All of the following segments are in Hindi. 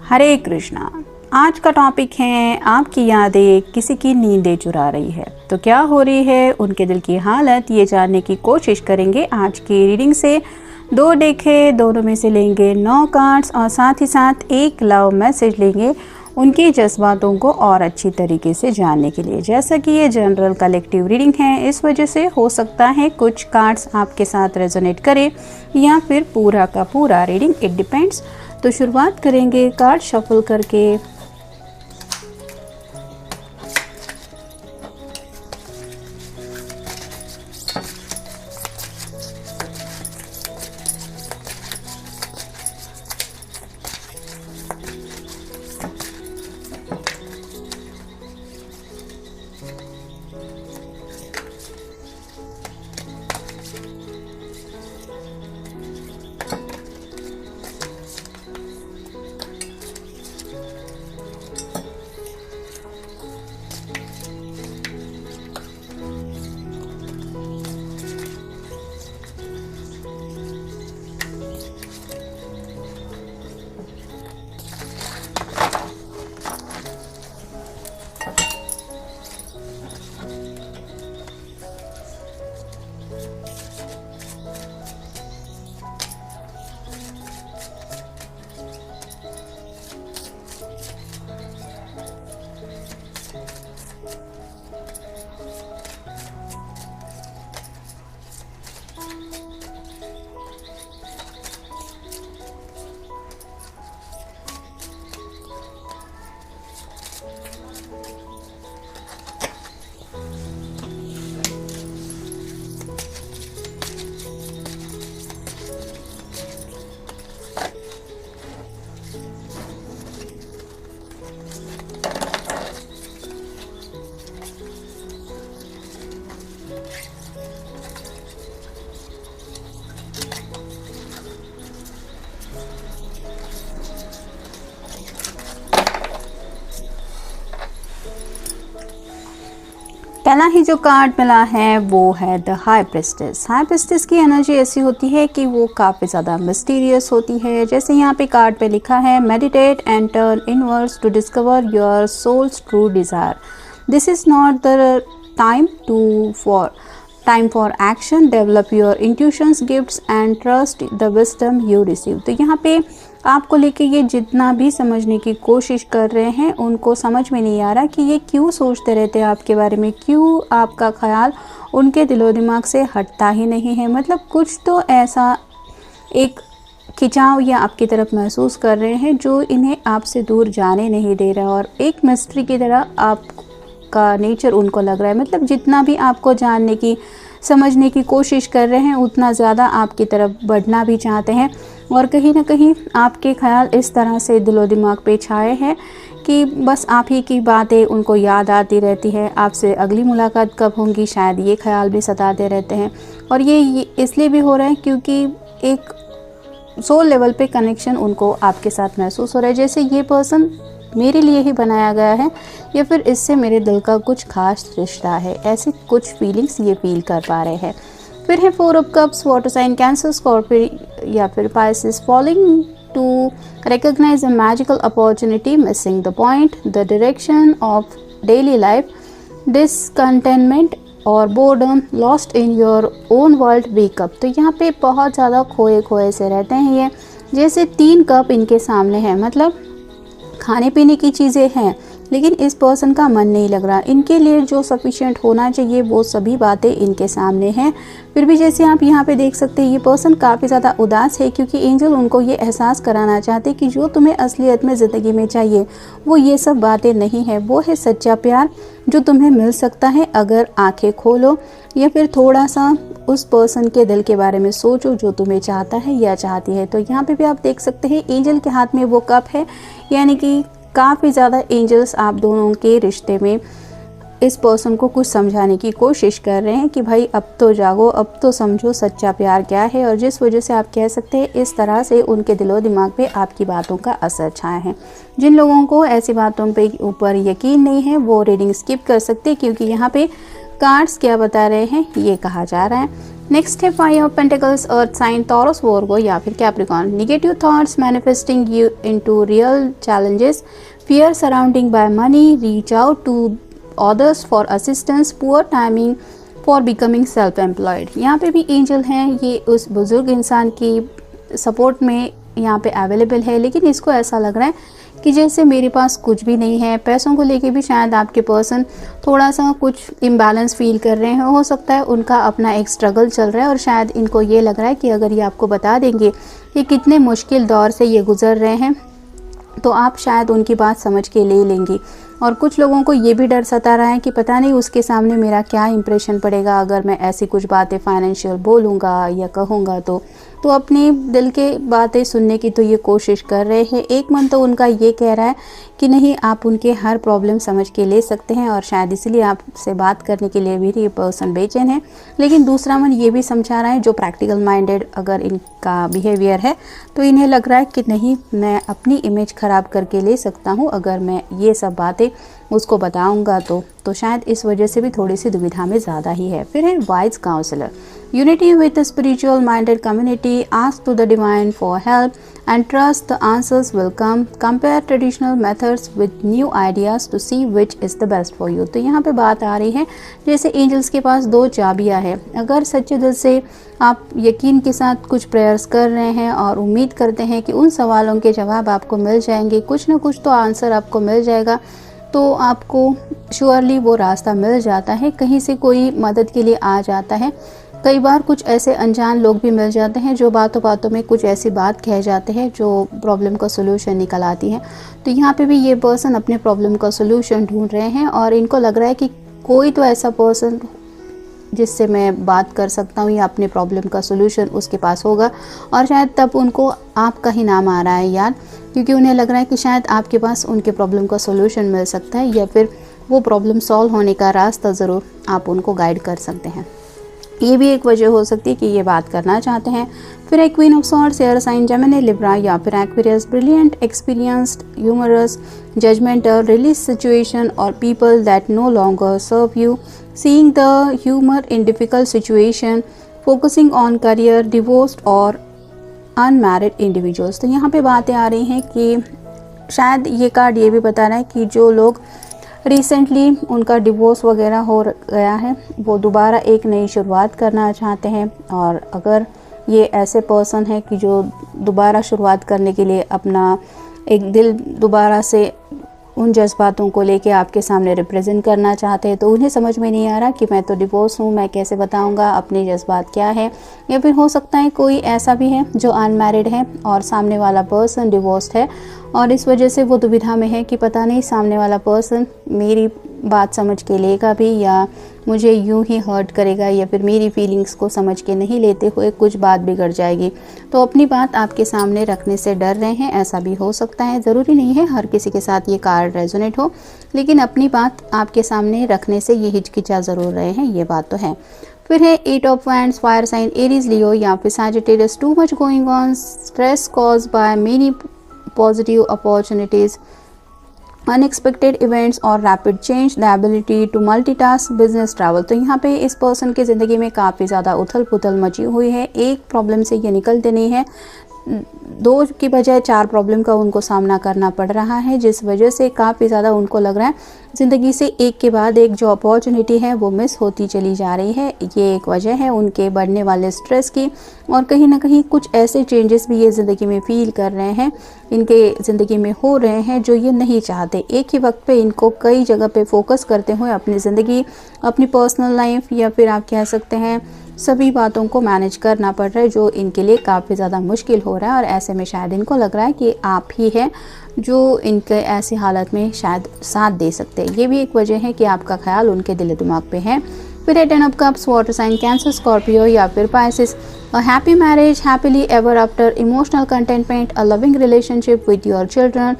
हरे कृष्णा। आज का टॉपिक है आपकी यादें किसी की नींदें चुरा रही है तो क्या हो रही है उनके दिल की हालत, ये जानने की कोशिश करेंगे आज की रीडिंग से। 2 देखे, दोनों में से लेंगे 9 कार्ड्स और साथ ही साथ एक लव मैसेज लेंगे उनके जज्बातों को और अच्छी तरीके से जानने के लिए। जैसा कि ये जनरल कलेक्टिव रीडिंग है, इस वजह से हो सकता है कुछ कार्ड्स आपके साथ रेजोनेट करे या फिर पूरा का पूरा रीडिंग, इट डिपेंड्स। तो शुरुआत करेंगे कार्ड शफल करके। पहला ही जो कार्ड मिला है वो है the high priestess. High priestess की एनर्जी ऐसी होती है कि वो काफ़ी ज़्यादा मिस्टीरियस होती है। जैसे यहाँ पे कार्ड पे लिखा है, meditate and turn inwards to discover your soul's true desire. This is not the time for action, develop your intuitions, gifts and trust the wisdom you receive. तो यहाँ पे आपको लेके ये जितना भी समझने की कोशिश कर रहे हैं उनको समझ में नहीं आ रहा कि ये क्यों सोचते रहते हैं आपके बारे में, क्यों आपका ख्याल उनके दिलो दिमाग से हटता ही नहीं है। मतलब कुछ तो ऐसा एक खिंचाव या आपकी तरफ महसूस कर रहे हैं जो इन्हें आपसे दूर जाने नहीं दे रहा, और एक मिस्ट्री की तरह आपका नेचर उनको लग रहा है। मतलब जितना भी आपको जानने की, समझने की कोशिश कर रहे हैं उतना ज़्यादा आपकी तरफ बढ़ना भी चाहते हैं, और कहीं ना कहीं आपके ख्याल इस तरह से दिलो दिमाग पे छाए हैं कि बस आप ही की बातें उनको याद आती रहती है। आपसे अगली मुलाकात कब होंगी, शायद ये ख्याल भी सताते रहते हैं। और ये इसलिए भी हो रहा है क्योंकि एक सोल लेवल पे कनेक्शन उनको आपके साथ महसूस हो रहा है, जैसे ये पर्सन मेरे लिए ही बनाया गया है या फिर इससे मेरे दिल का कुछ खास रिश्ता है। ऐसी कुछ फीलिंग्स ये फील कर पा रहे हैं। फिर है 4 of cups, water sign Cancer, Scorpio या फिर Pisces, falling to recognize a magical opportunity, missing the point, the direction of daily life, discontentment और boredom, lost in your own world, wake up. तो यहाँ पे बहुत ज़्यादा खोए खोए से रहते हैं ये। जैसे 3 कप इनके सामने हैं, मतलब खाने पीने की चीज़ें हैं लेकिन इस पर्सन का मन नहीं लग रहा। इनके लिए जो सफिशिएंट होना चाहिए वो सभी बातें इनके सामने हैं। फिर भी जैसे आप यहाँ पे देख सकते हैं ये पर्सन काफ़ी ज़्यादा उदास है क्योंकि एंजल उनको ये एहसास कराना चाहते कि जो तुम्हें असलियत में ज़िंदगी में चाहिए वो ये सब बातें नहीं है, वो है सच्चा प्यार जो तुम्हें मिल सकता है अगर आंखें खोलो या फिर थोड़ा सा उस पर्सन के दिल के बारे में सोचो जो तुम्हें चाहता है या चाहती है। तो यहाँ पे भी आप देख सकते हैं एंजल के हाथ में वो कप है, यानी कि काफ़ी ज़्यादा एंजल्स आप दोनों के रिश्ते में इस पर्सन को कुछ समझाने की कोशिश कर रहे हैं कि भाई अब तो जागो, अब तो समझो सच्चा प्यार क्या है। और जिस वजह से आप कह सकते हैं इस तरह से उनके दिलो दिमाग पे आपकी बातों का असर छाया है। जिन लोगों को ऐसी बातों पे ऊपर यकीन नहीं है वो रीडिंग स्किप कर सकते हैं क्योंकि यहाँ पे कार्ड्स क्या बता रहे हैं ये कहा जा रहा है। नेक्स्ट है five of pentacles, earth sign, Taurus, Virgo या फिर Capricorn. Negative thoughts manifesting you into real challenges, fear surrounding by money, reach out to others for assistance, poor timing for becoming self-employed। यहाँ पे भी एंजल हैं, ये उस बुज़ुर्ग इंसान की सपोर्ट में यहाँ पे अवेलेबल है, लेकिन इसको ऐसा लग रहा है कि जैसे मेरे पास कुछ भी नहीं है। पैसों को लेके भी शायद आपके पर्सन थोड़ा सा कुछ इम्बैलेंस फील कर रहे हैं। हो सकता है उनका अपना एक स्ट्रगल चल रहा है और शायद इनको ये लग रहा है कि अगर ये आपको बता देंगे कि कितने मुश्किल दौर से ये गुजर रहे हैं तो आप शायद उनकी बात समझ के ले लेंगी। और कुछ लोगों को ये भी डर सता रहा है कि पता नहीं उसके सामने मेरा क्या इंप्रेशन पड़ेगा अगर मैं ऐसी कुछ बातें फाइनेंशियल बोलूँगा या कहूँगा तो अपनी दिल के बातें सुनने की तो ये कोशिश कर रहे हैं। एक मन तो उनका ये कह रहा है कि नहीं, आप उनके हर प्रॉब्लम समझ के ले सकते हैं और शायद इसलिए आपसे बात करने के लिए भी ये पर्सन बेचैन है। लेकिन दूसरा मन ये भी समझा रहा है, जो प्रैक्टिकल माइंडेड अगर इनका बिहेवियर है तो इन्हें लग रहा है कि नहीं, मैं अपनी इमेज ख़राब करके ले सकता हूँ अगर मैं ये सब बातें उसको बताऊंगा तो शायद इस वजह से भी थोड़ी सी दुविधा में ज़्यादा ही है। फिर है wise counsellor, unity with spiritual minded community, ask to the divine for help and trust the answers will come, compare traditional methods with new ideas to see which is the best for you. तो यहाँ पे बात आ रही है जैसे एंजल्स के पास दो चाबियाँ हैं। अगर सच्चे दिल से आप यकीन के साथ कुछ प्रेयर्स कर रहे हैं और उम्मीद करते हैं कि उन सवालों के जवाब आपको मिल जाएंगे, कुछ ना कुछ तो आंसर आपको मिल जाएगा, तो आपको श्योरली वो रास्ता मिल जाता है। कहीं से कोई मदद के लिए आ जाता है। कई बार कुछ ऐसे अनजान लोग भी मिल जाते हैं जो बातों बातों में कुछ ऐसी बात कह जाते हैं जो प्रॉब्लम का सोल्यूशन निकल आती है। तो यहाँ पे भी ये पर्सन अपने प्रॉब्लम का सोल्यूशन ढूंढ रहे हैं और इनको लग रहा है कि कोई तो ऐसा पर्सन जिससे मैं बात कर सकता हूँ या अपने प्रॉब्लम का सोल्यूशन उसके पास होगा। और शायद तब उनको आपका ही नाम आ रहा है याद, क्योंकि उन्हें लग रहा है कि शायद आपके पास उनके प्रॉब्लम का सोल्यूशन मिल सकता है या फिर वो प्रॉब्लम सॉल्व होने का रास्ता ज़रूर आप उनको गाइड कर सकते हैं। ये भी एक वजह हो सकती है कि ये बात करना चाहते हैं। फिर एक queen of swords, air sign Gemini, Libra या फिर Aquarius, brilliant, experienced, humorous, judgmental, release situation और people that no longer serve you, seeing the humour in difficult situation, focusing on career, divorced और अनमैरिड इंडिविजुअल्स। तो यहाँ पे बातें आ रही हैं कि शायद ये कार्ड ये भी बता रहा है कि जो लोग रिसेंटली उनका डिवोर्स वगैरह हो गया है वो दोबारा एक नई शुरुआत करना चाहते हैं। और अगर ये ऐसे पर्सन है कि जो दोबारा शुरुआत करने के लिए अपना एक दिल दोबारा से उन जज्बातों को लेके आपके सामने रिप्रेजेंट करना चाहते हैं, तो उन्हें समझ में नहीं आ रहा कि मैं तो डिवोर्स हूँ, मैं कैसे बताऊँगा अपने जज्बात क्या है। या फिर हो सकता है कोई ऐसा भी है जो अनमैरिड है और सामने वाला पर्सन डिवोर्स्ड है और इस वजह से वो दुविधा में है कि पता नहीं सामने वाला पर्सन मेरी बात समझ के लेगा भी या मुझे यूं ही हर्ट करेगा या फिर मेरी फीलिंग्स को समझ के नहीं लेते हुए कुछ बात बिगड़ जाएगी। तो अपनी बात आपके सामने रखने से डर रहे हैं, ऐसा भी हो सकता है। ज़रूरी नहीं है हर किसी के साथ ये कार्ड रेजोनेट हो, लेकिन अपनी बात आपके सामने रखने से ये हिचकिचा ज़रूर रहे हैं, ये बात तो है। फिर है eight of wands, fire sign, Aries, Leo या फिर Sagittarius, too much going on, stress cause by many positive opportunities, unexpected events और rapid change, the ability to multitask, business travel। तो यहाँ पे इस पर्सन की ज़िंदगी में काफ़ी ज़्यादा उथल पुथल मची हुई है। एक प्रॉब्लम से ये निकलते नहीं है, दो की बजाय चार प्रॉब्लम का उनको सामना करना पड़ रहा है, जिस वजह से काफ़ी ज़्यादा उनको लग रहा है ज़िंदगी से एक के बाद एक जो अपॉर्चुनिटी है वो मिस होती चली जा रही है। ये एक वजह है उनके बढ़ने वाले स्ट्रेस की और कहीं ना कहीं कुछ ऐसे चेंजेस भी ये ज़िंदगी में फील कर रहे हैं, इनके ज़िंदगी में हो रहे हैं जो ये नहीं चाहते। एक ही वक्त पे इनको कई जगह पे फोकस करते हुए अपनी ज़िंदगी, अपनी पर्सनल लाइफ या फिर आप कह सकते हैं सभी बातों को मैनेज करना पड़ रहा है, जो इनके लिए काफ़ी ज़्यादा मुश्किल हो रहा है। और ऐसे में शायद इनको लग रहा है कि आप ही हैं जो इनके ऐसी हालत में शायद साथ दे सकते हैं। ये भी एक वजह है कि आपका ख्याल उनके दिल दिमाग पे है। फिर 10 of cups, water sign, Cancer, Scorpio या फिर Pisces, a happy marriage, happily ever after, emotional contentment, a loving relationship with your children,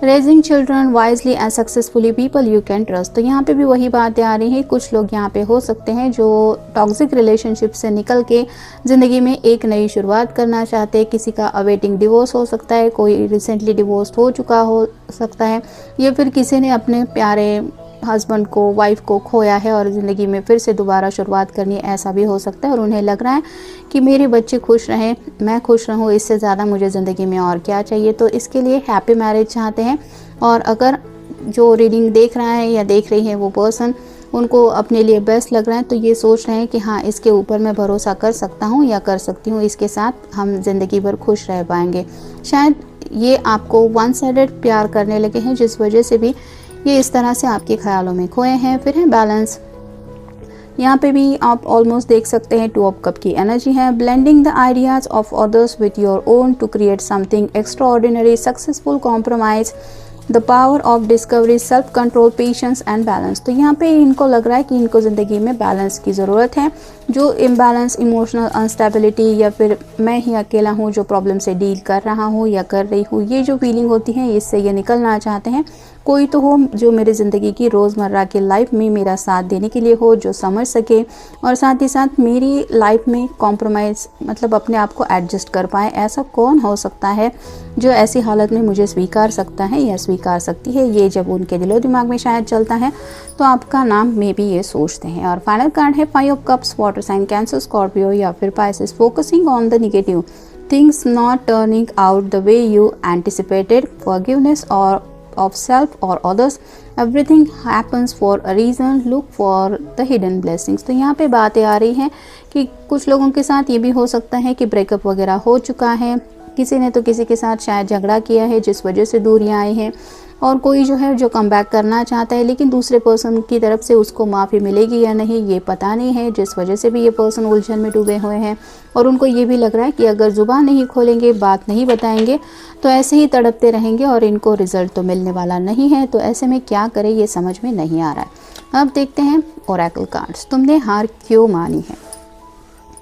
raising children wisely and successfully, people you can trust. तो यहाँ पे भी वही बातें आ रही हैं। कुछ लोग यहाँ पे हो सकते हैं जो टॉक्सिक रिलेशनशिप से निकल के ज़िंदगी में एक नई शुरुआत करना चाहते हैं। किसी का अवेटिंग डिवोर्स हो सकता है, कोई रिसेंटली डिवोर्स हो चुका हो सकता है या फिर किसी ने अपने प्यारे हस्बैंड को, वाइफ को खोया है और ज़िंदगी में फिर से दोबारा शुरुआत करनी है, ऐसा भी हो सकता है। और उन्हें लग रहा है कि मेरे बच्चे खुश रहें, मैं खुश रहूँ, इससे ज़्यादा मुझे ज़िंदगी में और क्या चाहिए। तो इसके लिए हैप्पी मैरिज चाहते हैं। और अगर जो रीडिंग देख रहा है या देख रही है वो पर्सन, उनको अपने लिए बेस्ट लग रहा है, तो ये सोच रहे हैं कि हाँ, इसके ऊपर मैं भरोसा कर सकता हूँ या कर सकती हूँ, इसके साथ हम ज़िंदगी भर खुश रह पाएंगे। शायद ये आपको वन साइडेड प्यार करने लगे हैं, जिस वजह से भी ये इस तरह से आपके ख्यालों में खोए हैं। फिर है बैलेंस, यहाँ पे भी आप ऑलमोस्ट देख सकते हैं 2 ऑफ कप की एनर्जी है। Blending the ideas of others with your own to create something extraordinary, successful compromise, the power of discovery, self control, patience and balance. तो यहाँ पे इनको लग रहा है कि इनको ज़िंदगी में बैलेंस की ज़रूरत है। जो इम्बैलेंस, इमोशनल अनस्टेबिलिटी, या फिर मैं ही अकेला हूँ जो प्रॉब्लम से डील कर रहा हूँ या कर रही हूँ, ये जो फीलिंग होती है, इससे ये निकलना चाहते हैं। कोई तो हो जो मेरे ज़िंदगी की रोज़मर्रा की लाइफ में मेरा साथ देने के लिए हो, जो समझ सके और साथ ही साथ मेरी लाइफ में कॉम्प्रोमाइज़, मतलब अपने आप को एडजस्ट कर पाए। ऐसा कौन हो सकता है जो ऐसी हालत में मुझे स्वीकार सकता है या स्वीकार सकती है। ये जब उनके दिलो दिमाग में शायद चलता है तो आपका नाम में भी ये सोचते हैं। और फाइनल कार्ड है 5 of cups, water sign Cancer, Scorpio या फिर Pisces. Focusing on the negative, things not turning out the way you anticipated, forgiveness और of self or others, everything happens for a reason, look for the hidden blessings। तो यहाँ पे बातें आ रही हैं कि कुछ लोगों के साथ ये भी हो सकता है कि ब्रेकअप वगैरह हो चुका है, किसी ने तो किसी के साथ शायद झगड़ा किया है जिस वजह से दूरियां आई हैं, और कोई जो है जो कम बैक करना चाहता है, लेकिन दूसरे पर्सन की तरफ से उसको माफ़ी मिलेगी या नहीं ये पता नहीं है, जिस वजह से भी ये पर्सन उलझन में डूबे हुए हैं। और उनको ये भी लग रहा है कि अगर ज़ुबान नहीं खोलेंगे, बात नहीं बताएंगे, तो ऐसे ही तड़पते रहेंगे और इनको रिज़ल्ट तो मिलने वाला नहीं है। तो ऐसे में क्या करें ये समझ में नहीं आ रहा है। अब देखते हैं ओरेकल कार्ड्स, तुमने हार क्यों मानी है।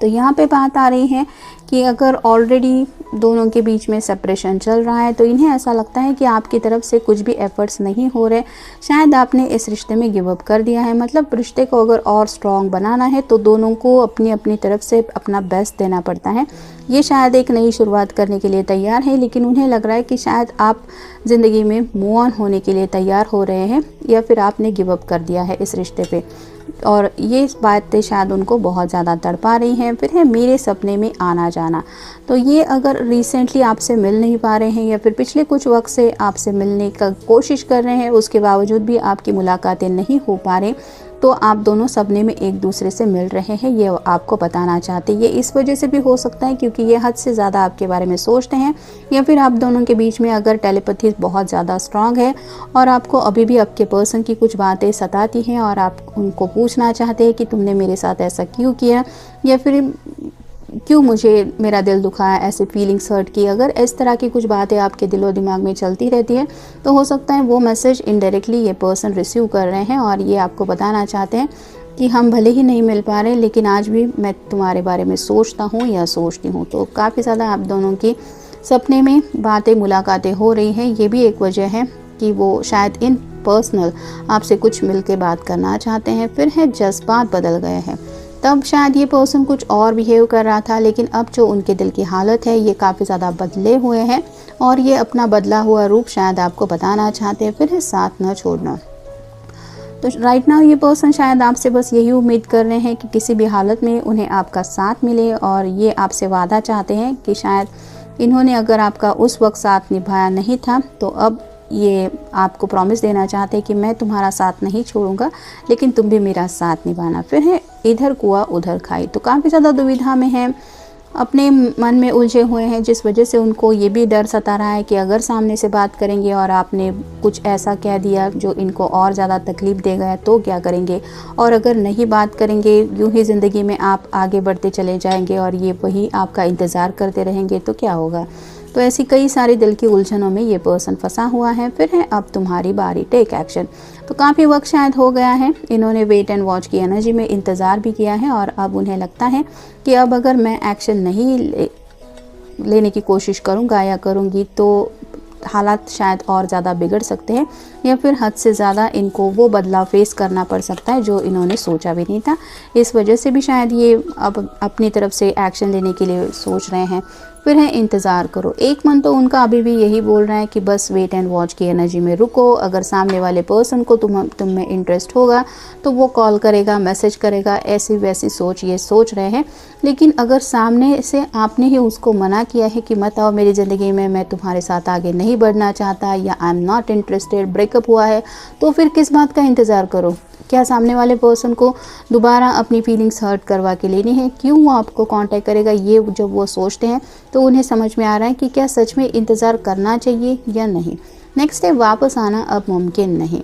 तो यहाँ पे बात आ रही है कि अगर ऑलरेडी दोनों के बीच में सेपरेशन चल रहा है तो इन्हें ऐसा लगता है कि आपकी तरफ से कुछ भी एफर्ट्स नहीं हो रहे, शायद आपने इस रिश्ते में गिव अप कर दिया है। मतलब रिश्ते को अगर और स्ट्रॉन्ग बनाना है तो दोनों को अपनी अपनी तरफ से अपना बेस्ट देना पड़ता है। ये शायद एक नई शुरुआत करने के लिए तैयार है, लेकिन उन्हें लग रहा है कि शायद आप ज़िंदगी में मूव ऑन होने के लिए तैयार हो रहे हैं या फिर आपने गिव अप कर दिया है इस रिश्ते पे, और ये बातें शायद उनको बहुत ज़्यादा तड़पा रही हैं। फिर है मेरे सपने में आना जाना, तो ये अगर रिसेंटली आपसे मिल नहीं पा रहे हैं या फिर पिछले कुछ वक्त से आपसे मिलने का कोशिश कर रहे हैं, उसके बावजूद भी आपकी मुलाकातें नहीं हो पा रही, तो आप दोनों सपने में एक दूसरे से मिल रहे हैं, ये आपको बताना चाहते हैं। ये इस वजह से भी हो सकता है क्योंकि ये हद से ज़्यादा आपके बारे में सोचते हैं, या फिर आप दोनों के बीच में अगर टेलीपैथी बहुत ज़्यादा स्ट्रांग है और आपको अभी भी आपके पर्सन की कुछ बातें सताती हैं और आप उनको पूछना चाहते हैं कि तुमने मेरे साथ ऐसा क्यों किया, या फिर क्यों मुझे मेरा दिल दुखाया, ऐसे फीलिंग्स हर्ट की। अगर इस तरह की कुछ बातें आपके दिलो दिमाग में चलती रहती है तो हो सकता है वो मैसेज इनडायरेक्टली ये पर्सन रिसीव कर रहे हैं और ये आपको बताना चाहते हैं कि हम भले ही नहीं मिल पा रहे लेकिन आज भी मैं तुम्हारे बारे में सोचता हूँ या सोचती हूँ। तो काफ़ी ज़्यादा आप दोनों की सपने में बातें, मुलाकातें हो रही हैं। ये भी एक वजह है कि वो शायद इन पर्सनल आपसे कुछ मिल के बात करना चाहते हैं। फिर है जज्बात बदल गए हैं, तब शायद ये पर्सन कुछ और बिहेव कर रहा था, लेकिन अब जो उनके दिल की हालत है ये काफ़ी ज़्यादा बदले हुए हैं और ये अपना बदला हुआ रूप शायद आपको बताना चाहते हैं। फिर है साथ न छोड़ना, तो राइट नाउ ये पर्सन शायद आपसे बस यही उम्मीद कर रहे हैं कि किसी भी हालत में उन्हें आपका साथ मिले, और ये आपसे वादा चाहते हैं कि शायद इन्होंने अगर आपका उस वक्त साथ निभाया नहीं था तो अब ये आपको प्रॉमिस देना चाहते हैं कि मैं तुम्हारा साथ नहीं छोड़ूंगा लेकिन तुम भी मेरा साथ निभाना। फिर है इधर कुआ उधर खाई, तो काफ़ी ज़्यादा दुविधा में हैं, अपने मन में उलझे हुए हैं, जिस वजह से उनको ये भी डर सता रहा है कि अगर सामने से बात करेंगे और आपने कुछ ऐसा कह दिया जो इनको और ज़्यादा तकलीफ़ देगा तो क्या करेंगे, और अगर नहीं बात करेंगे, यूं ही ज़िंदगी में आप आगे बढ़ते चले जाएंगे और ये वही आपका इंतज़ार करते रहेंगे तो क्या होगा। तो ऐसी कई सारी दिल की उलझनों में ये पर्सन फंसा हुआ है। फिर है अब तुम्हारी बारी, टेक एक्शन, तो काफ़ी वक्त शायद हो गया है, इन्होंने वेट एंड वॉच की एनर्जी में इंतज़ार भी किया है और अब उन्हें लगता है कि अब अगर मैं एक्शन नहीं लेने की कोशिश करूँगा या करूँगी तो हालात शायद और ज़्यादा बिगड़ सकते हैं या फिर हद से ज़्यादा इनको वो बदलाव फेस करना पड़ सकता है जो इन्होंने सोचा भी नहीं था। इस वजह से भी शायद ये अब अपनी तरफ से एक्शन लेने के लिए सोच रहे हैं। फिर है इंतज़ार करो। एक मन तो उनका अभी भी यही बोल रहा है कि बस वेट एंड वॉच की एनर्जी में रुको। अगर सामने वाले पर्सन को तुम में इंटरेस्ट होगा तो वो कॉल करेगा, मैसेज करेगा, ऐसी वैसी सोच ये सोच रहे हैं। लेकिन अगर सामने से आपने ही उसको मना किया है कि मत आओ मेरी ज़िंदगी में, मैं तुम्हारे साथ आगे नहीं बढ़ना चाहता या I am not interested, breakup हुआ है, तो फिर किस बात का इंतज़ार करो? क्या सामने वाले पर्सन को दोबारा अपनी फीलिंग्स हर्ट करवा के लेनी है? क्यों वो आपको कांटेक्ट करेगा? ये जब वो सोचते हैं तो उन्हें समझ में आ रहा है कि क्या सच में इंतज़ार करना चाहिए या नहीं। नेक्स्ट है वापस आना अब मुमकिन नहीं।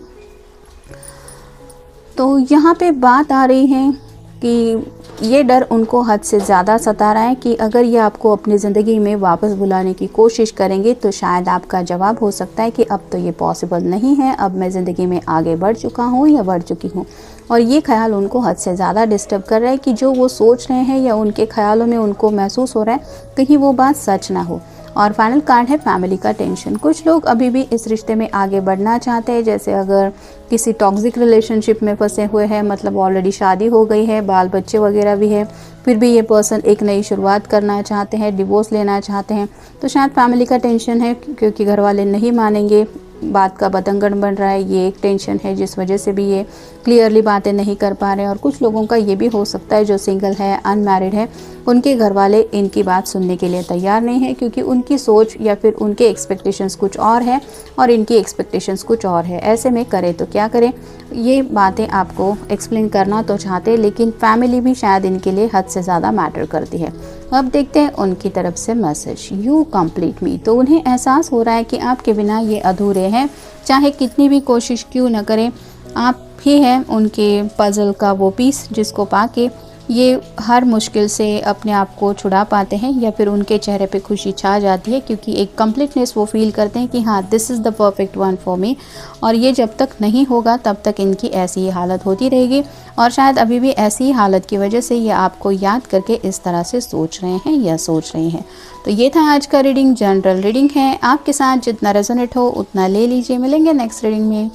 तो यहाँ पे बात आ रही है कि ये डर उनको हद से ज़्यादा सता रहा है कि अगर ये आपको अपनी ज़िंदगी में वापस बुलाने की कोशिश करेंगे तो शायद आपका जवाब हो सकता है कि अब तो ये पॉसिबल नहीं है, अब मैं ज़िंदगी में आगे बढ़ चुका हूँ या बढ़ चुकी हूँ। और ये ख्याल उनको हद से ज़्यादा डिस्टर्ब कर रहा है कि जो वो सोच रहे हैं या उनके ख्यालों में उनको महसूस हो रहा है कहीं वो बात सच ना हो। और फाइनल कार्ड है फैमिली का टेंशन। कुछ लोग अभी भी इस रिश्ते में आगे बढ़ना चाहते हैं, जैसे अगर किसी टॉक्सिक रिलेशनशिप में फंसे हुए हैं, मतलब ऑलरेडी शादी हो गई है, बाल बच्चे वगैरह भी है, फिर भी ये पर्सन एक नई शुरुआत करना चाहते हैं, डिवोर्स लेना चाहते हैं, तो शायद फैमिली का टेंशन है क्योंकि घर वाले नहीं मानेंगे, बात का बतंगड़ बन रहा है, ये एक टेंशन है जिस वजह से भी ये क्लियरली बातें नहीं कर पा रहे हैं। और कुछ लोगों का ये भी हो सकता है जो सिंगल है, अनमैरिड है, उनके घर वाले इनकी बात सुनने के लिए तैयार नहीं है क्योंकि उनकी सोच या फिर उनके एक्सपेक्टेशंस कुछ और है और इनकी एक्सपेक्टेशंस कुछ और है। ऐसे में करें तो क्या करें? ये बातें आपको एक्सप्लेन करना तो चाहते हैं लेकिन फैमिली भी शायद इनके लिए हद से ज़्यादा मैटर करती है। अब देखते हैं उनकी तरफ से मैसेज, यू कंप्लीट मी। तो उन्हें एहसास हो रहा है कि आपके बिना ये अधूरे हैं, चाहे कितनी भी कोशिश क्यों न करें, आप ही हैं उनके पजल का वो पीस जिसको पाके ये हर मुश्किल से अपने आप को छुड़ा पाते हैं या फिर उनके चेहरे पे खुशी छा जाती है क्योंकि एक कंप्लीटनेस वो फील करते हैं कि हाँ this is the perfect one for me. और ये जब तक नहीं होगा तब तक इनकी ऐसी ही हालत होती रहेगी और शायद अभी भी ऐसी ही हालत की वजह से ये आपको याद करके इस तरह से सोच रहे हैं या सोच रही हैं। तो ये था आज का रीडिंग, जनरल रीडिंग है, आपके साथ जितना रेजोनेट हो उतना ले लीजिए। मिलेंगे नेक्स्ट रीडिंग में।